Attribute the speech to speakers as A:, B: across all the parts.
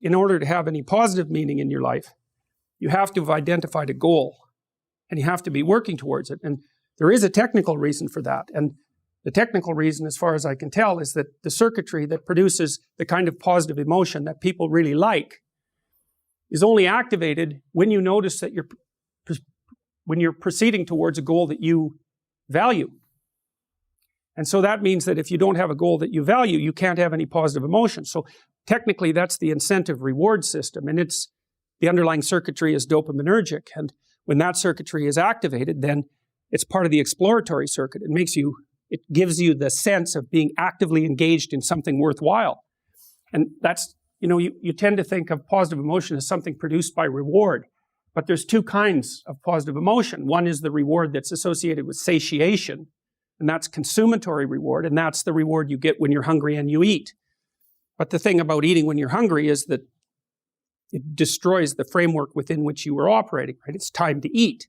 A: in order to have any positive meaning in your life, you have to have identified a goal, and you have to be working towards it. And there is a technical reason for that. And the technical reason, as far as I can tell, is that the circuitry that produces the kind of positive emotion that people really like is only activated when you notice that when you're proceeding towards a goal that you value. And so that means that if you don't have a goal that you value, you can't have any positive emotion. So technically, that's the incentive reward system, and the underlying circuitry is dopaminergic. And when that circuitry is activated, then it's part of the exploratory circuit. It gives you the sense of being actively engaged in something worthwhile. And that's, you tend to think of positive emotion as something produced by reward. But there's two kinds of positive emotion. One is the reward that's associated with satiation, and that's consumatory reward, and that's the reward you get when you're hungry and you eat. But the thing about eating when you're hungry is that it destroys the framework within which you were operating, right? It's time to eat.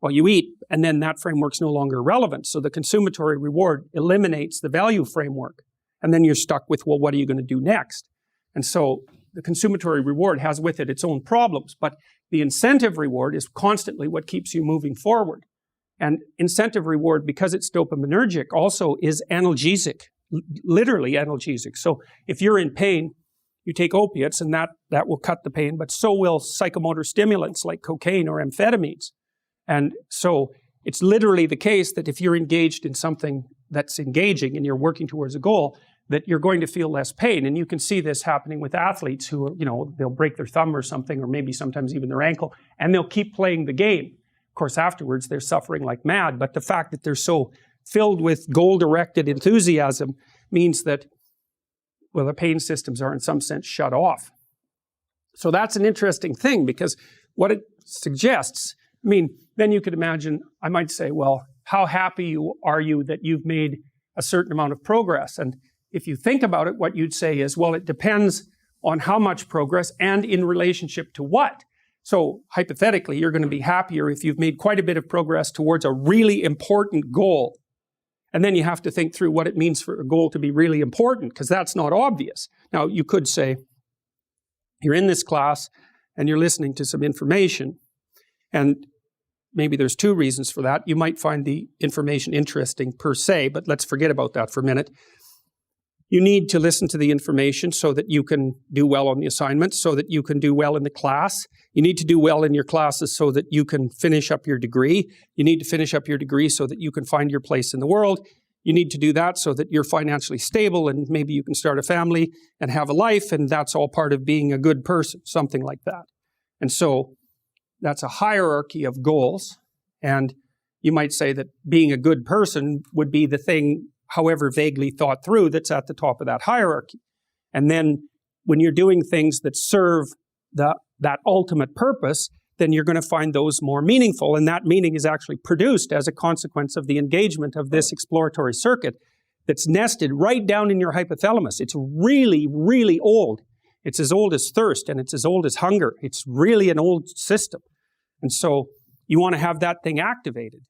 A: Well, you eat, and then that framework's no longer relevant. So the consumatory reward eliminates the value framework. And then you're stuck with, well, what are you going to do next? And so the consumatory reward has with it its own problems. But the incentive reward is constantly what keeps you moving forward. And incentive reward, because it's dopaminergic, also is analgesic, literally analgesic. So if you're in pain, you take opiates, and that will cut the pain, but so will psychomotor stimulants like cocaine or amphetamines. And so it's literally the case that if you're engaged in something that's engaging and you're working towards a goal, that you're going to feel less pain. And you can see this happening with athletes who are, they'll break their thumb or something, or maybe sometimes even their ankle, and they'll keep playing the game. Of course, afterwards, they're suffering like mad, but the fact that they're so filled with goal-directed enthusiasm means that, well, the pain systems are in some sense shut off. So that's an interesting thing, because what it suggests, then you could imagine, I might say, well, how happy are you that you've made a certain amount of progress? And if you think about it, what you'd say is, well, it depends on how much progress and in relationship to what. So hypothetically, you're going to be happier if you've made quite a bit of progress towards a really important goal. And then you have to think through what it means for a goal to be really important, because that's not obvious. Now, you could say, you're in this class and you're listening to some information, and maybe there's two reasons for that. You might find the information interesting per se, but let's forget about that for a minute. You need to listen to the information so that you can do well on the assignments, so that you can do well in the class. You need to do well in your classes so that you can finish up your degree. You need to finish up your degree so that you can find your place in the world. You need to do that so that you're financially stable and maybe you can start a family and have a life, and that's all part of being a good person, something like that. And so that's a hierarchy of goals, and you might say that being a good person would be the thing, however vaguely thought through, that's at the top of that hierarchy. And then when you're doing things that serve that ultimate purpose, then you're going to find those more meaningful, and that meaning is actually produced as a consequence of the engagement of this exploratory circuit that's nested right down in your hypothalamus. It's really, really old. It's as old as thirst, and it's as old as hunger. It's really an old system. And so you want to have that thing activated.